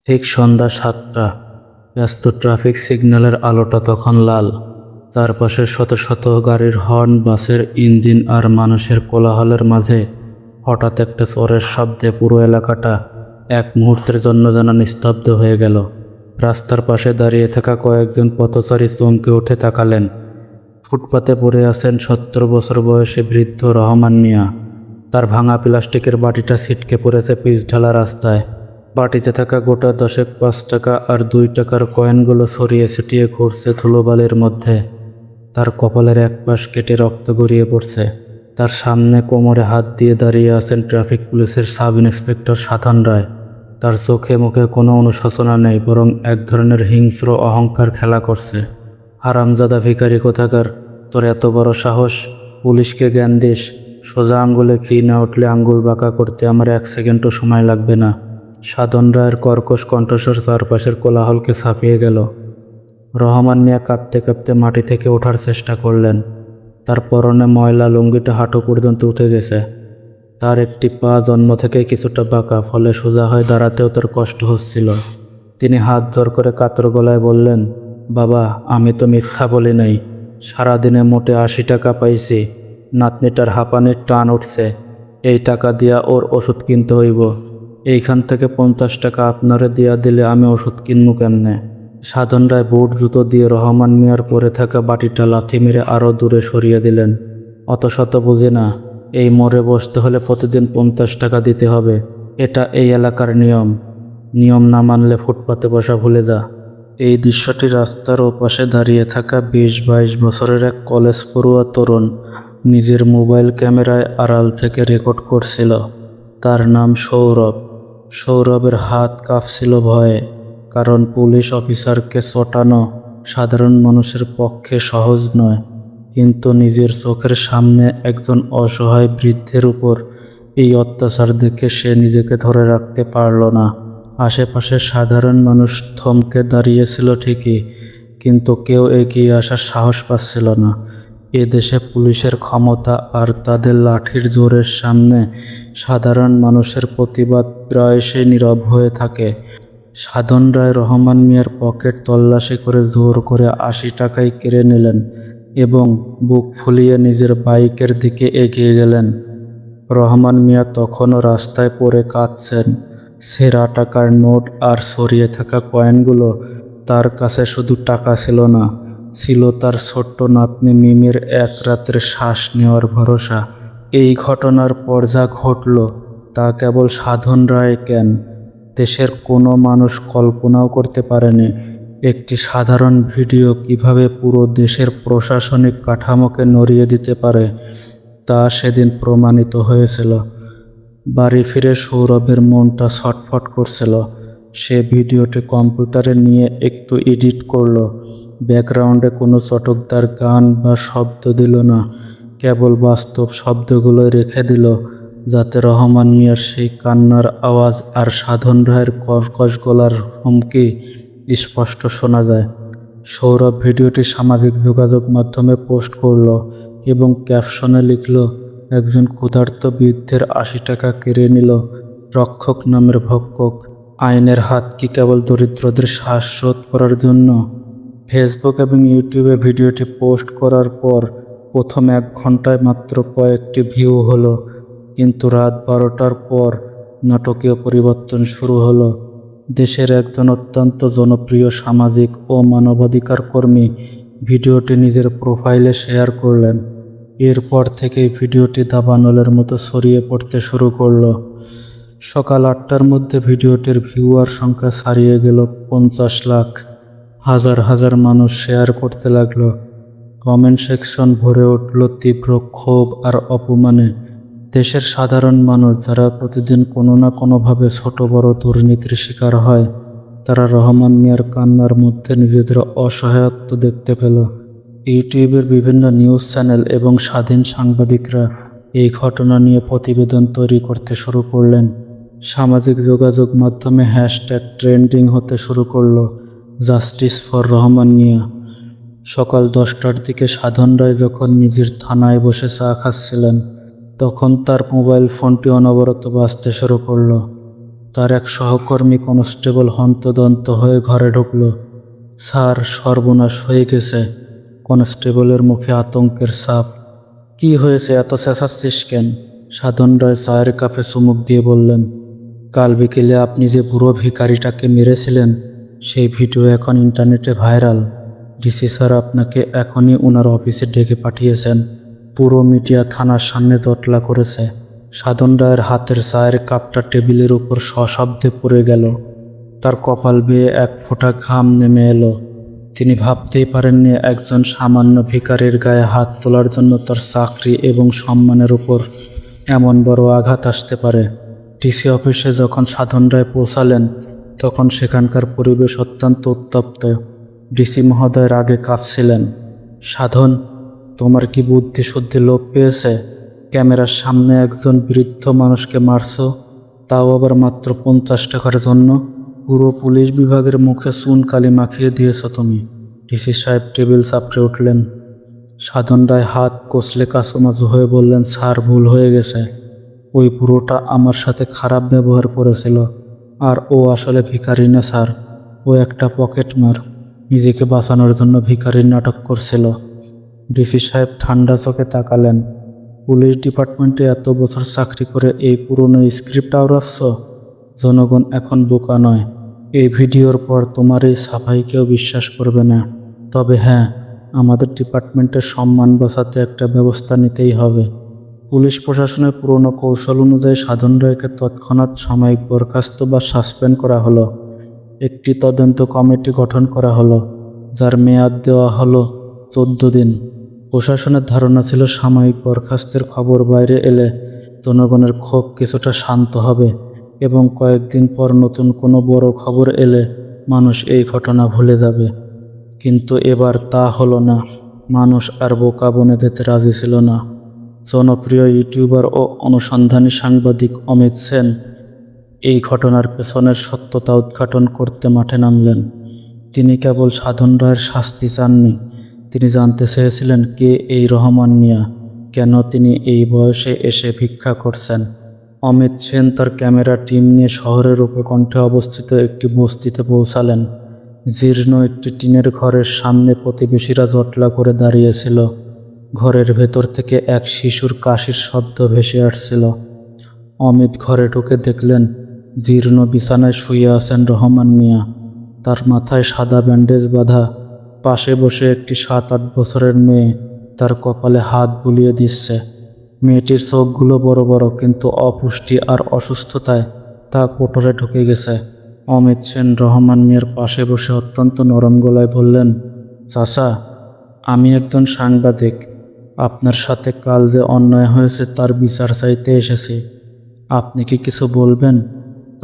ঠিক সন্ধ্যা ৭টা। ব্যস্ত ট্রাফিক সিগন্যালের আলোটা তখন লাল। চারপাশে শত শত গাড়ির হর্ন, বাসের ইঞ্জিন আর মানুষের কোলাহলের মাঝে হঠাৎ একটা চোরের শব্দে পুরো এলাকাটা এক মুহূর্তের জন্য যেন নিস্তব্ধ হয়ে গেল। রাস্তার পাশে দাঁড়িয়ে থাকা কয়েকজন পথচারী চমকে উঠে তাকালেন। ফুটপাতে পড়ে আছেন ৭০ বছর বয়সী বৃদ্ধ রহমান মিয়া। তার ভাঙা প্লাস্টিকের বাটিটা ছিটকে পড়েছে পিচঢালা রাস্তায়। বাটিতে থাকা গোটা ১০ ৫ টাকা আর ২ টাকার কয়েনগুলো ছড়িয়ে ছিটিয়ে ঘুরছে ধুলোবালির মধ্যে। তার কপালের এক পাশ কেটে রক্ত গড়িয়ে পড়ছে। তার সামনে কোমরে হাত দিয়ে দাঁড়িয়ে আছেন ট্রাফিক পুলিশের সাব ইন্সপেক্টর সাধন রায়। তার চোখে মুখে কোনো অনুশোচনা নেই, বরং এক ধরনের হিংস্র অহংকার খেলা করছে। হারামজাদা ভিখারি কোথাকার, তোর এত বড় সাহস! পুলিশকে জ্ঞান দিস? সোজা আঙ্গুলে ফি না উঠলে আঙ্গুল বাঁকা করতে আমার ১ সেকেন্ডও সময় লাগবে না। সাধন রায়ের কর্কশ কণ্ঠস্বর চারপাশের কোলাহলকে ছাপিয়ে গেল। রহমান মিয়া কাঁপতে কাঁপতে মাটি থেকে ওঠার চেষ্টা করলেন। তার পরনে ময়লা লুঙ্গিটা হাঁটু পর্যন্ত উঠে গেছে। তার একটি পা জন্ম থেকেই কিছুটা বাঁকা, ফলে সোজা হয়ে দাঁড়াতেও তার কষ্ট হচ্ছিল। তিনি হাত জোর করে কাতর গলায় বললেন, বাবা, আমি তো মিথ্যা বলি নাই। সারাদিনে মোটে ৮০ টাকা পাইছি। নাতনিটার হাঁপানির টান উঠছে, এই টাকা দিয়া ওর ওষুধ কিনতে হইব। এইখান থেকে ৫০ টাকা আপনারে দিয়া দিলে আমি ওষুধ কিনবো কেমনে? সাধন রায় বুট জুতো দিয়ে রহমান মিয়ার পরে থাকা বাটিটা লাথি মেরে আরও দূরে সরিয়ে দিলেন। অত শত বুঝি না, এই মোড়ে বসতে হলে প্রতিদিন ৫০ টাকা দিতে হবে। এটা এই এলাকার নিয়ম। নিয়ম না মানলে ফুটপাতে বসা ভুলে যা। এই দৃশ্যটি রাস্তার ওপাশে দাঁড়িয়ে থাকা ২০-২২ বছরের এক কলেজ পড়ুয়া তরুণ নিজের মোবাইল ক্যামেরায় আড়াল থেকে রেকর্ড করছিল। তার নাম সৌরভ। সৌরভের হাত কাঁপছিল ভয়ে, কারণ পুলিশ অফিসারকে চটানো সাধারণ মানুষের পক্ষে সহজ নয়। কিন্তু নিজের চোখের সামনে একজন অসহায় বৃদ্ধের উপর এই অত্যাচার দেখে সে নিজেকে ধরে রাখতে পারল না। আশেপাশে সাধারণ মানুষ থমকে দাঁড়িয়েছিল ঠিকই, কিন্তু কেউ এগিয়ে আসার সাহস পাচ্ছিল না। এদেশে পুলিশের ক্ষমতা আর তাদের লাঠির জোরের সামনে সাধারণ মানুষের প্রতিবাদ প্রায়শই নীরব হয়ে থাকে। সাধন রায় রহমান মিয়ার পকেট তল্লাশি করে জোর করে ৮০ টাকায় কেড়ে নিলেন এবং বুক ফুলিয়ে নিজের বাইকের দিকে এগিয়ে গেলেন। রহমান মিয়া তখনও রাস্তায় পড়ে কাঁদছেন। ছেঁড়া টাকার নোট আর ছড়িয়ে থাকা কয়েনগুলো। তার কাছে শুধু টাকা ছিল না, ছিল তার ছোট্ট নাতনি মিমির এক রাতের শ্বাস নেওয়ার ভরসা। এই ঘটনার পর যা ঘটল তা কেবল সাধন রায় কেন, দেশের কোনো মানুষ কল্পনাও করতে পারেনি। একটি সাধারণ ভিডিও কিভাবে পুরো দেশের প্রশাসনিক কাঠামোকে নড়িয়ে দিতে পারে তা সেদিন প্রমাণিত হয়েছিল। বাড়ি ফিরে সৌরভের মনটা ছটফট করছিল। সে ভিডিওটি কম্পিউটারে নিয়ে একটু এডিট করল। ব্যাকগ্রাউন্ডে কোনো চটকদার গান বা শব্দ দিল না, কেবল বাস্তব শব্দগুলোই রেখে দিল, যাতে রহমান মিয়ার সেই কান্নার আওয়াজ আর সাধন রায়ের কর্কশ গলার হুমকি স্পষ্ট শোনা যায়। সৌরভ ভিডিওটি সামাজিক যোগাযোগ মাধ্যমে পোস্ট করল এবং ক্যাপশনে লিখল, একজন ক্ষুধার্ত বৃদ্ধের ৮০ টাকা কেড়ে নিল রক্ষক নামের ভক্ষক। আইনের হাত কি কেবল দরিদ্রদের শ্বাসরোধ করার জন্য? ফেসবুক এবং ইউটিউবে ভিডিওটি পোস্ট করার পর প্রথম ১ ঘন্টায় মাত্র কয়েকটি ভিউ হলো, কিন্তু রাত ১২টার পর নাটকীয় পরিবর্তন শুরু হলো। দেশের একজন অত্যন্ত জনপ্রিয় সামাজিক ও মানবাধিকার কর্মী ভিডিওটি নিজের প্রোফাইলে শেয়ার করলেন। এরপর থেকেই ভিডিওটি দাবানলের মতো ছড়িয়ে পড়তে শুরু করলো। সকাল ৮টার মধ্যে ভিডিওটির ভিউয়ার সংখ্যা ছাড়িয়ে গেল ৫০ লাখ। হাজার হাজার মানুষ শেয়ার করতে লাগলো। কমেন্ট সেকশন ভরে উঠল তীব্র ক্ষোভ আর অপমানে। দেশের সাধারণ মানুষ যারা প্রতিদিন কোনো না কোনোভাবে ছোট বড় দুর্নীতির শিকার হয়, তারা রহমান মিয়ার কান্নার মধ্যে নিজেদের অসহায়ত্ব দেখতে পেল। ইউটিউবের বিভিন্ন নিউজ চ্যানেল এবং স্বাধীন সাংবাদিকরা এই ঘটনা নিয়ে প্রতিবেদন তৈরি করতে শুরু করলেন। সামাজিক যোগাযোগ মাধ্যমে হ্যাশট্যাগ ট্রেন্ডিং হতে শুরু করল, জাস্টিস ফর রহমান মিয়া। সকাল ১০টার দিকে সাধন রায় যখন নিজের থানায় বসে চা খাচ্ছিলেন, তখন তার মোবাইল ফোনটি অনবরত বাজতে শুরু করল। তার এক সহকর্মী কনস্টেবল হন্তদন্ত হয়ে ঘরে ঢুকল। স্যার, সর্বনাশ হয়ে গেছে। কনস্টেবলের মুখে আতঙ্কের ছাপ। কি হয়েছে, এত চেঁচাচ্ছিস কেন? সাধন রায় চায়ের কাপে চুমুক দিয়ে বললেন, কাল বিকেলে আপনি যে বুড়ো ভিখারিটাকে মেরেছিলেন সেই ভিডিও এখন ইন্টারনেটে ভাইরাল। ডিসি স্যার আপনাকে এখনই ওনার অফিসে ডেকে পাঠিয়েছেন। পুরো মিডিয়া থানার সামনে জটলা করেছে। সাধন রায়ের হাতের চায়ের কাপটা টেবিলের উপর সশব্দে পড়ে গেল। তার কপাল বেয়ে এক ফোঁটা ঘাম নেমে এলো। তিনি ভাবতেই পারেননি একজন সামান্য ভিখারির গায়ে হাত তোলার জন্য তার চাকরি এবং সম্মানের উপর এমন বড় আঘাত আসতে পারে। ডিসি অফিসে যখন সাধন রায় পৌঁছালেন তখন সেখানকার পরিবেশ অত্যন্ত উত্তপ্ত। ডিসি মহোদয় রাগে কাঁপছিলেন। সাধন, তোমার কি বুদ্ধি শুদ্ধি লোপ পেয়েছে? ক্যামেরার সামনে একজন বৃদ্ধ মানুষকে মারছো, তাও আবার মাত্র 50 টাকার জন্য। পুরো পুলিশ বিভাগের মুখে চুন কালি মাখিয়ে দিয়েছ তুমি। ডিসি সাহেব টেবিল চাপড়ে উঠলেন। সাধন রায় হাত কষলে কাঁচুমাচু হয়ে বললেন, স্যার, ভুল হয়ে গেছে। ওই বুড়োটা আমার সাথে খারাপ ব্যবহার করেছিল। আর ও আসলে ভিখারি না স্যার, ও একটা পকেটমার। নিজেকে বাঁচানোর জন্য ভিখারির নাটক করছিল। ডিসি সাহেব ঠান্ডা চোখে তাকালেন। পুলিশ ডিপার্টমেন্টে এত বছর চাকরি করে এই পুরনো স্ক্রিপ্ট আওড়াচ্ছ? জনগণ এখন বোকা নয়। এই ভিডিওর পর তোমার এই সাফাই কেউ বিশ্বাস করবে না। তবে হ্যাঁ, আমাদের ডিপার্টমেন্টের সম্মান বাঁচাতে একটা ব্যবস্থা নিতেই হবে। পুলিশ প্রশাসনের পুরনো কৌশল অনুযায়ী সাধন রায়কে তৎক্ষণাৎ সাময়িক বরখাস্ত বা সাসপেন্ড করা হলো। একটি তদন্ত কমিটি গঠন করা হলো, যার মেয়াদ দেওয়া হলো 14 দিন। প্রশাসনের ধারণা ছিল সাময়িক বরখাস্তের খবর বাইরে এলে জনগণের ক্ষোভ কিছুটা শান্ত হবে এবং কয়েকদিন পর নতুন কোনো বড় খবর এলে মানুষ এই ঘটনা ভুলে যাবে। কিন্তু এবার তা হলো না। মানুষ আর বোকা বনে যেতে রাজি ছিল না। জনপ্রিয় ইউটিউবার ও অনুসন্ধানী সাংবাদিক অমিত সেন এই ঘটনার পেছনের সত্যতা উদ্ঘাটন করতে মাঠে নামলেন। তিনি কেবল সাধন রায়ের শাস্তি চাননি, তিনি জানতে চেয়েছিলেন কে এই রহমান মিয়া, কেন তিনি এই বয়সে এসে ভিক্ষা করছেন। অমিত সেন তার ক্যামেরা টিম নিয়ে শহরের উপকণ্ঠে অবস্থিত একটি বস্তিতে পৌঁছালেন। জীর্ণ একটি টিনের ঘরের সামনে প্রতিবেশীরা জটলা করে দাঁড়িয়েছিল। ঘরের ভেতর থেকে এক শিশুর কাশির শব্দ ভেসে আসছিল। অমিত ঘরে ঢুকে দেখলেন জীর্ণ বিছানায় শুয়ে আছেন রহমান মিয়া। তার মাথায় সাদা ব্যান্ডেজ বাঁধা। পাশে বসে একটি 7-8 বছরের মেয়ে তার কপালে হাত বুলিয়ে দিচ্ছে। মেয়েটির চোখগুলো বড় বড়, কিন্তু অপুষ্টি আর অসুস্থতায় তা কোটরে ঢুকে গেছে। অমিত সেন রহমান মিয়ার পাশে বসে অত্যন্ত নরম গলায় বললেন, চাচা, আমি একজন সাংবাদিক। আপনার সাথে কাল যে অন্যায় হয়েছে তার বিচার চাইতে এসেছি। আপনি কি কিছু বলবেন?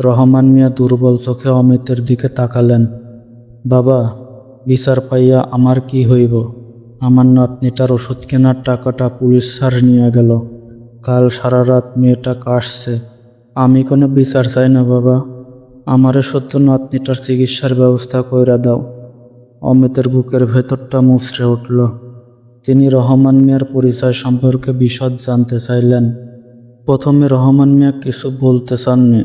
রহমান মিয়া দুর্বল চোখে অমিতের দিকে তাকালেন। বাবা, বিচার পাইয়া আমার কি হইব? আমার নাতনিটার ওষুধ কেনার টাকাটা পুলিশ স্যার নিয়ে গেল। কাল সারা রাত মেয়েটা কাশছে। আমি কোনো বিচার চাই না বাবা, আমারে সত্য নাতনিটার চিকিৎসার ব্যবস্থা কইরা দাও। অমিতের বুকের ভেতরটা মুচড়ে উঠল। তিনি রহমান মিয়ার পরিচয় সম্পর্কে বিশদ জানতে চাইলেন। প্রথমে রহমান মিয়া কিছু বলতে চাননি,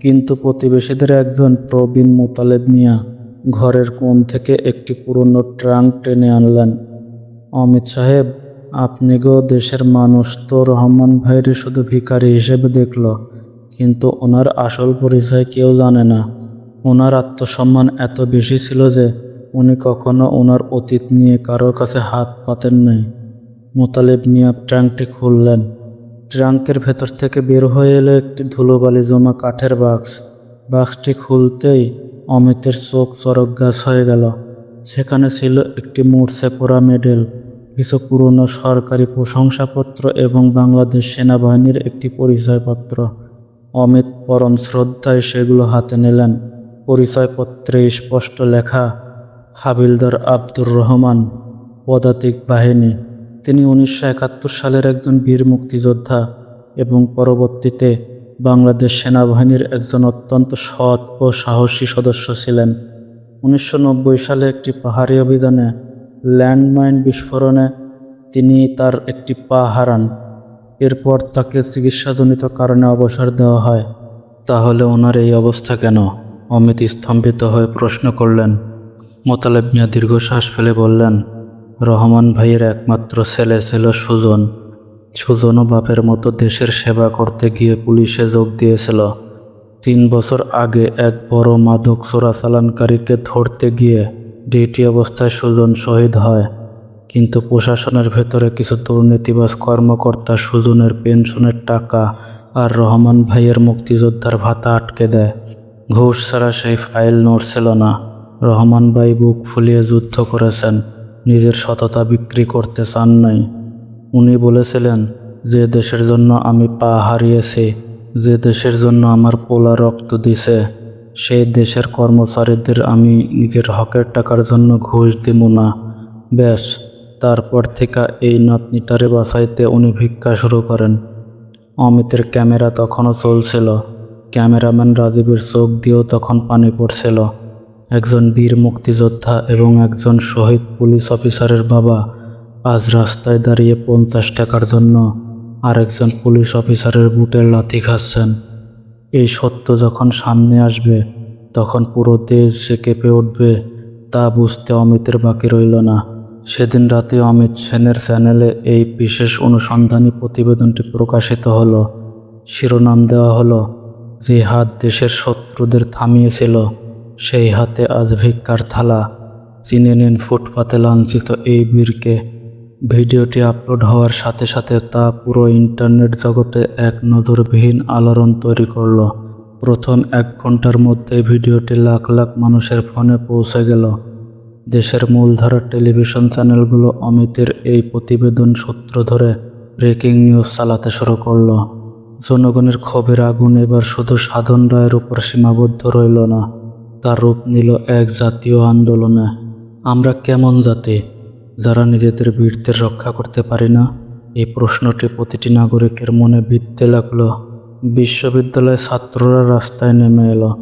কিন্তু প্রতিবেশীদের একজন প্রবীণ মোতালেব মিয়া ঘরের কোণ থেকে একটি পুরনো ট্রাঙ্ক টেনে আনলেন। অমিত সাহেব, আপনি গো দেশের মানুষ তো রহমান ভাইরে শুধু ভিখারি হিসেবে দেখল, কিন্তু ওনার আসল পরিচয় কেউ জানে না। ওনার আত্মসম্মান এত বেশি ছিল যে উনি কখনো ওনার অতীত নিয়ে কারোর কাছে হাত পাতেন নাই। মোতালেব মিয়া ট্রাঙ্কটি খুললেন। ট্রাঙ্কের ভেতর থেকে বের হয়ে এলো একটি ধুলোবালি জমা কাঠের বাক্স। বাক্সটি খুলতেই অমিতের চোখ চরক গাছ হয়ে গেল। সেখানে ছিল একটি মূর্ছে পোড়া মেডেল, কিছু পুরনো সরকারি প্রশংসাপত্র এবং বাংলাদেশ সেনাবাহিনীর একটি পরিচয়পত্র। অমিত পরম শ্রদ্ধায় সেগুলো হাতে নিলেন। পরিচয়পত্রে স্পষ্ট লেখা, হাবিলদার আব্দুর রহমান, পদাতিক বাহিনী। তিনি 1971 সালের একজন বীর মুক্তিযোদ্ধা এবং পরবর্তীতে বাংলাদেশ সেনাবাহিনীর একজন অত্যন্ত সৎ ও সাহসী সদস্য ছিলেন। 1990 সালে একটি পাহাড়ি অভিযানে ল্যান্ডমাইন বিস্ফোরণে তিনি তার একটি পা হারান। এরপর তাকে চিকিৎসাজনিত কারণে অবসর দেওয়া হয়। তাহলে ওনার এই অবস্থা কেন? অমিত স্তম্ভিত হয়ে প্রশ্ন করলেন। মোতালেব মিয়া দীর্ঘশ্বাস ফেলে বললেন, রহমান ভাইয়ের একমাত্র ছেলে ছিল সুজন। সুজনও বাপের মতো দেশের সেবা করতে গিয়ে পুলিশে যোগ দিয়েছিল। 3 বছর আগে এক বড় মাদক চোরাচালানকারীকে ধরতে গিয়ে ডিউটি অবস্থায় সুজন শহীদ হয়। কিন্তু প্রশাসনের ভেতরে কিছু দুর্নীতিবাজ কর্মকর্তা সুজনের পেনশনের টাকা আর রহমান ভাইয়ের মুক্তিযোদ্ধার ভাতা আটকে দেয়। ঘুষ ছাড়া সেই ফাইল নড়ছিল না। রহমান ভাই বুক ফুলিয়ে যুদ্ধ করেছেন, নিজের সততা বিক্রি করতে চান নাই। উনি বলেছিলেন, যে দেশের জন্য আমি পা হারিয়েছি, যে দেশের জন্য আমার পোলা রক্ত দিছে, সেই দেশের কর্মচারীদের আমি নিজের হকের টাকার জন্য ঘুষ দিব না। ব্যাস, তারপর থেকে এই নাতনিটারে বাঁচাইতে উনি ভিক্ষা শুরু করেন। অমিতের ক্যামেরা তখনও চলছিল। ক্যামেরাম্যান রাজীবের চোখ দিয়েও তখন পানি পড়ছিল। একজন বীর মুক্তিযোদ্ধা এবং একজন শহীদ পুলিশ অফিসারের বাবা আজ রাস্তায় দাঁড়িয়ে 50 টাকার জন্য আরেকজন পুলিশ অফিসারের বুটের লাথি খাচ্ছেন। এই সত্য যখন সামনে আসবে তখন পুরো দেশ যে কেঁপে উঠবে তা বুঝতে অমিতের বাকি রইল না। সেদিন রাতে অমিত সেনের চ্যানেলে এই বিশেষ অনুসন্ধানী প্রতিবেদনটি প্রকাশিত হলো। শিরোনাম দেওয়া হলো, যে হাত দেশের শত্রুদের থামিয়েছিল সেই হাতে আজ ভিক্ষার থালা। চিনে নিন ফুটপাতে লাঞ্ছিত এই বীরকে। ভিডিওটি আপলোড হওয়ার সাথে সাথে তা পুরো ইন্টারনেট জগতে এক নজিরবিহীন আলোড়ন তৈরি করল। প্রথম 1 ঘন্টার মধ্যে ভিডিওটি লাখ লাখ মানুষের ফোনে পৌঁছে গেল। দেশের মূলধারার টেলিভিশন চ্যানেলগুলো অমিতের এই প্রতিবেদন সূত্র ধরে ব্রেকিং নিউজ চালাতে শুরু করল। জনগণের ক্ষোভের আগুন এবার শুধু সাধন রায়ের উপর সীমাবদ্ধ রইল না, তার রূপ নিল এক জাতীয় আন্দোলনে। আমরা কেমন জাতি, যারা নিজেদের বীরদের রক্ষা করতে পারি না? এই প্রশ্নটি প্রতিটি নাগরিকের মনে বিঁধতে লাগলো। বিশ্ববিদ্যালয়ের ছাত্ররা রাস্তায় নেমে এলো।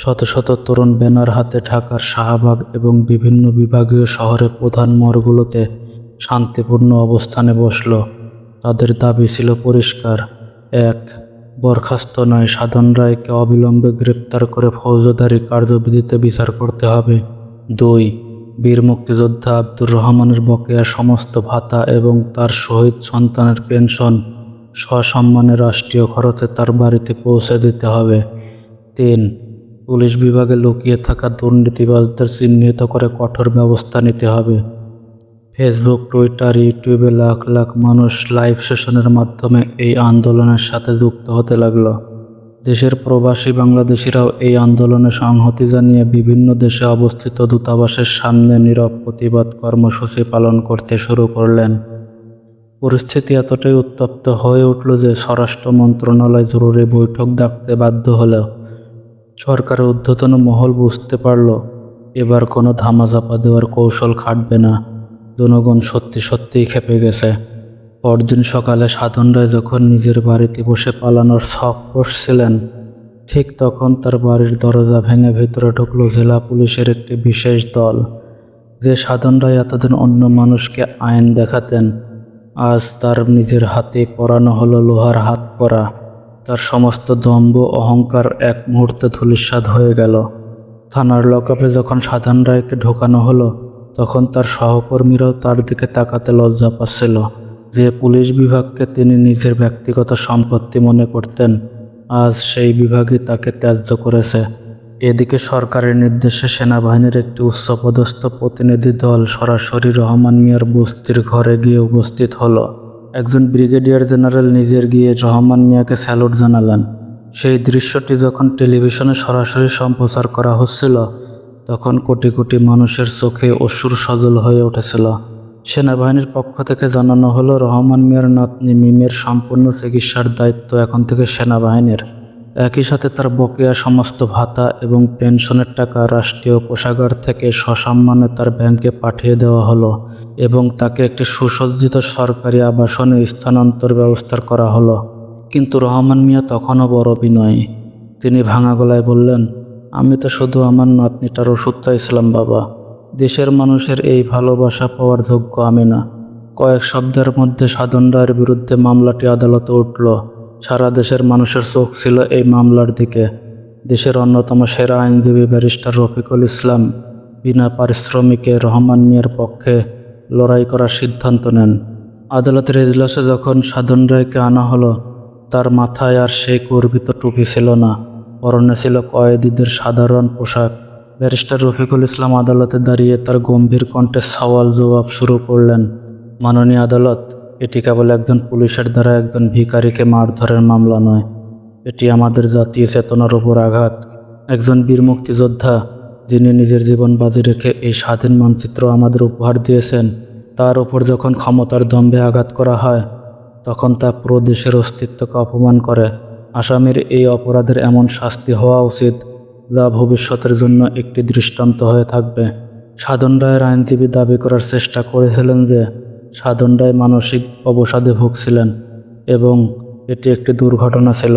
শত শত তরুণ ব্যানার হাতে ঢাকার শাহবাগ এবং বিভিন্ন বিভাগীয় শহরের প্রধান মোড়গুলোতে শান্তিপূর্ণ অবস্থানে বসল। তাদের দাবি ছিল পরিষ্কার। 1. বরখাস্ত নয়, সাধন রায়কে অবিলম্বে গ্রেপ্তার করে ফৌজদারি কার্যবিধিতে বিচার করতে হবে। 2. বীর মুক্তিযোদ্ধা আব্দুর রহমানের বকেয়া সমস্ত ভাতা এবং তার শহীদ সন্তানের পেনশন সসম্মানে রাষ্ট্রীয় খরচে তার বাড়িতে পৌঁছে দিতে হবে। 3. পুলিশ বিভাগে লুকিয়ে থাকা দুর্নীতিবাজদের চিহ্নিত করে কঠোর ব্যবস্থা নিতে হবে। ফেসবুক, টুইটার, ইউটিউবে লাখ লাখ মানুষ লাইভ সেশনের মাধ্যমে এই আন্দোলনের সাথে যুক্ত হতে লাগলো। দেশের প্রবাসী বাংলাদেশিরাও এই আন্দোলনে সংহতি জানিয়ে বিভিন্ন দেশে অবস্থিত দূতাবাসের সামনে নীরব প্রতিবাদ কর্মসূচি পালন করতে শুরু করলেন। পরিস্থিতি এতটাই উত্তপ্ত হয়ে উঠল যে স্বরাষ্ট্র মন্ত্রণালয় জরুরি বৈঠক ডাকতে বাধ্য হল। সরকারের ঊর্ধ্বতন মহল বুঝতে পারল এবার কোনো ধামাচাপা দেওয়ার কৌশল খাটবে না। জনগণ সত্যি সত্যিই খেপে গেছে। পরদিন সকালে সাধন রায় যখন নিজের বাড়িতে বসে পালানোর ছক কষছিলেন, ঠিক তখন তার বাড়ির দরজা ভেঙে ভেতরে ঢুকলো জেলা পুলিশের একটি বিশেষ দল। যে সাধন রায় এতদিন অন্য মানুষকে আইন দেখাতেন, আজ তার নিজের হাতে পরানো হলো লোহার হাত করা। তার সমস্ত দম্ভ অহংকার এক মুহূর্তে ধূলিসাৎ হয়ে গেল। থানার লকআপে যখন সাধন রায়কে ঢোকানো হলো তখন তার সহকর্মীরাও তার দিকে তাকাতে লজ্জা পাচ্ছিল। যে পুলিশ বিভাগকে তিনি নিজের ব্যক্তিগত সম্পত্তি মনে করতেন, আজ সেই বিভাগই তাকে ত্যায্য করেছে। এদিকে সরকারের নির্দেশে সেনাবাহিনীর একটি উচ্চপদস্থ প্রতিনিধি দল সরাসরি রহমান মিয়ার বস্তির ঘরে গিয়ে উপস্থিত হলো। একজন ব্রিগেডিয়ার জেনারেল নিজের গিয়ে রহমান মিয়াকে স্যালুট জানালেন। সেই দৃশ্যটি যখন টেলিভিশনে সরাসরি সম্প্রচার করা হচ্ছিল তখন কোটি কোটি মানুষের চোখে অশ্রু সজল হয়ে উঠেছিল। সেনাবাহিনীর পক্ষ থেকে জানানো হলো, রহমান মিয়ার নাতনি মিমের সম্পূর্ণ চিকিৎসার দায়িত্ব এখন থেকে সেনাবাহিনীর। একই সাথে তার বকেয়া সমস্ত ভাতা এবং পেনশনের টাকা রাষ্ট্রীয় কোষাগার থেকে সসম্মানে তার ব্যাংকে পাঠিয়ে দেওয়া হলো এবং তাকে একটি সুসজ্জিত সরকারি আবাসনে স্থানান্তর ব্যবস্থা করা হলো। কিন্তু রহমান মিয়া তখনও বড় বিনয়ী। তিনি ভাঙা গলায় বললেন, আমি তো শুধু আমার নাতনিটার ওষুধ চাইছিলাম বাবা। দেশের মানুষের এই ভালোবাসা পাওয়ার যোগ্য আমি না। কয়েক শব্দের মধ্যে সাধন রায়ের বিরুদ্ধে মামলাটি আদালতে উঠল। সারা দেশের মানুষের চোখ ছিল এই মামলার দিকে। দেশের অন্যতম সেরা আইনজীবী ব্যারিস্টার রফিকুল ইসলাম বিনা পারিশ্রমিকে রহমান মিয়ার পক্ষে লড়াই করার সিদ্ধান্ত নেন। আদালতের এজলাসে যখন সাধন রায়কে আনা হলো, তার মাথায় আর সেই গর্বিত টুপি ছিল না, পরনে ছিল কয়েদিদের সাধারণ পোশাক। ব্যারিস্টার রফিকুল ইসলাম আদালতে দাঁড়িয়ে তার গম্ভীর কণ্ঠে সওয়াল জবাব শুরু করলেন। মাননীয় আদালত, এটি কেবল একজন পুলিশের দ্বারা একজন ভিখারিকে মারধরের মামলা নয়, এটি আমাদের জাতীয় চেতনার উপর আঘাত। একজন বীর মুক্তিযোদ্ধা, যিনি নিজের জীবন বাজি রেখে এই স্বাধীন মানচিত্র আমাদের উপহার দিয়েছেন, তার উপর যখন ক্ষমতার দম্ভে আঘাত করা হয়, তখন তা পুরো দেশের অস্তিত্বকে অপমান করে। আসামির এই অপরাধের এমন শাস্তি হওয়া উচিত যা ভবিষ্যতের জন্য একটি দৃষ্টান্ত হয়ে থাকবে। সাধন রায়ের আইনজীবী দাবি করার চেষ্টা করেছিলেন যে সাধন রায় মানসিক অবসাদে ভুগছিলেন এবং এটি একটি দুর্ঘটনা ছিল,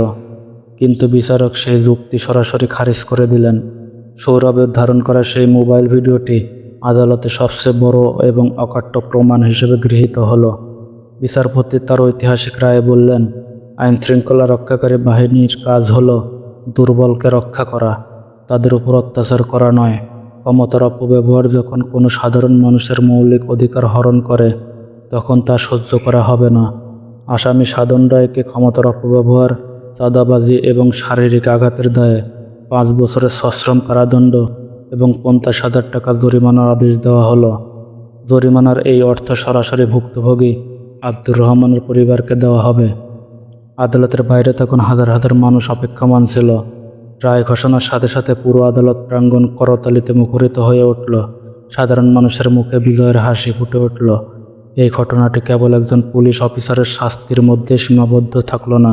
কিন্তু বিচারক সেই যুক্তি সরাসরি খারিজ করে দিলেন। সৌরভের ধারণ করা সেই মোবাইল ভিডিওটি আদালতে সবচেয়ে বড় এবং অকাট্য প্রমাণ হিসেবে গৃহীত হলো। বিচারপতি তার ঐতিহাসিক রায়ে বললেন, আইন শৃঙ্খলা রক্ষাকারী বাহিনীর কাজ হলো দুর্বলকে রক্ষা করা, তাদের উপর অত্যাচার করা নয়। ক্ষমতার অপব্যবহার যখন কোনো সাধারণ মানুষের মৌলিক অধিকার হরণ করে, তখন তা সহ্য করা হবে না। আসামি সাধন রায়কে ক্ষমতার অপব্যবহার, চাঁদাবাজি এবং শারীরিক আঘাতের দায়ে 5 বছরের সশ্রম কারাদণ্ড এবং 50,000 টাকা জরিমানার আদেশ দেওয়া হলো। জরিমানার এই অর্থ সরাসরি ভুক্তভোগী আব্দুর রহমানের পরিবারকে দেওয়া হবে। আদালতের বাইরে তখন হাজার হাজার মানুষ অপেক্ষমান ছিল। রায় ঘোষণার সাথে সাথে পুরো আদালত প্রাঙ্গণ করতালিতে মুখরিত হয়ে উঠল। সাধারণ মানুষের মুখে বিজয়ের হাসি ফুটে উঠল। এই ঘটনাটি কেবল একজন পুলিশ অফিসারের শাস্তির মধ্যে সীমাবদ্ধ থাকল না,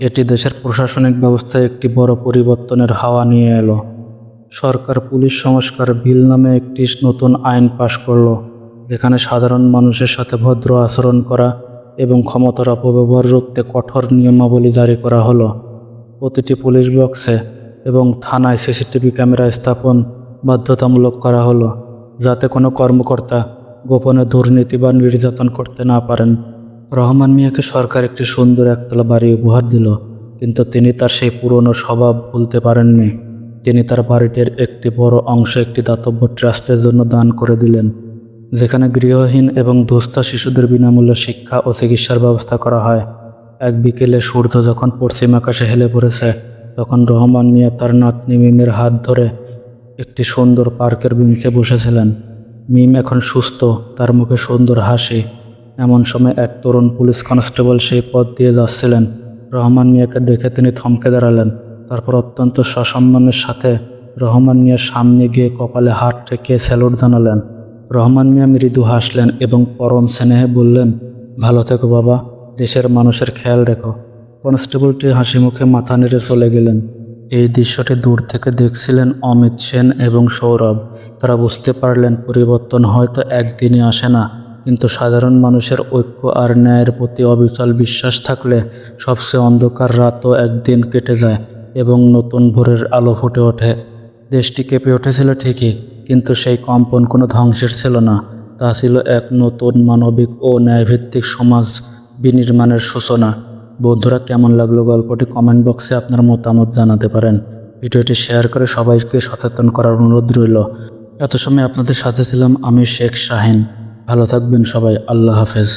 এটি দেশের প্রশাসনিক ব্যবস্থায় একটি বড় পরিবর্তনের হাওয়া নিয়ে এলো। সরকার পুলিশ সংস্কার বিল নামে একটি নতুন আইন পাশ করল, যেখানে সাধারণ মানুষের সাথে ভদ্র আচরণ করা এবং ক্ষমতার অপব্যবহার রুখতে কঠোর নিয়মাবলী জারি করা হলো। প্রতিটি পুলিশ বক্সে এবং থানায় সিসিটিভি ক্যামেরা স্থাপন বাধ্যতামূলক করা হলো, যাতে কোনো কর্মকর্তা গোপনে দুর্নীতি বা নির্যাতন করতে না পারেন। রহমান মিয়াকে সরকার একটি সুন্দর একতলা বাড়ি উপহার দিল, কিন্তু তিনি তার সেই পুরনো স্বভাব ভুলতে পারেননি। তিনি তার বাড়িটির একটি বড় অংশ একটি দাতব্য ট্রাস্টের জন্য দান করে দিলেন, যেখানে গৃহহীন এবং দুস্থ শিশুদের বিনামূল্যে শিক্ষা ও চিকিৎসার ব্যবস্থা করা হয়। এক বিকেলে সূর্য যখন পশ্চিম আকাশে হেলে পড়েছে, তখন রহমান মিয়া তার নাতনি মিমের হাত ধরে একটি সুন্দর পার্কের বেঞ্চে বসেছিলেন। মিম এখন সুস্থ, তার মুখে সুন্দর হাসি। এমন সময় এক তরুণ পুলিশ কনস্টেবল সেই পথ দিয়ে যাচ্ছিলেন। রহমান মিয়াকে দেখে তিনি থমকে দাঁড়ালেন। তারপর অত্যন্ত সসম্মানের সাথে রহমান মিয়ার সামনে গিয়ে কপালে হাত রেখে স্যালুট জানালেন। রহমান মিয়া মৃদু হাসলেন এবং পরম স্নেহে বললেন, ভালো থেকো বাবা, দেশের মানুষের খেয়াল রেখো। কনস্টেবলটি হাসি মুখে মাথা নেড়ে চলে গেলেন। এই দৃশ্যটি দূর থেকে দেখছিলেন অমিত সেন এবং সৌরভ। তারা বুঝতে পারলেন পরিবর্তন হয়তো একদিনে আসে না, কিন্তু সাধারণ মানুষের ঐক্য আর ন্যায়ের প্রতি অবিচল বিশ্বাস থাকলে সবচেয়ে অন্ধকার রাতও একদিন কেটে যায় এবং নতুন ভোরের আলো ফুটে ওঠে। দেশটি কেঁপে উঠেছিল ঠিকই, কিন্তু সেই কম্পন কোনো ধ্বংসের ছিল না, তা ছিল এক নতুন মানবিক ও ন্যায়ভিত্তিক সমাজ বিনির্মাণের সূচনা। বন্ধুরা, কেমন লাগলো গল্পটি কমেন্ট বক্সে আপনার মতামত জানাতে পারেন। ভিডিওটি শেয়ার করে সবাইকে সচেতন করার অনুরোধ রইল। এত সময় আপনাদের সাথে ছিলাম আমি শেখ শাহিন। ভালো থাকবেন সবাই। আল্লাহ হাফেজ।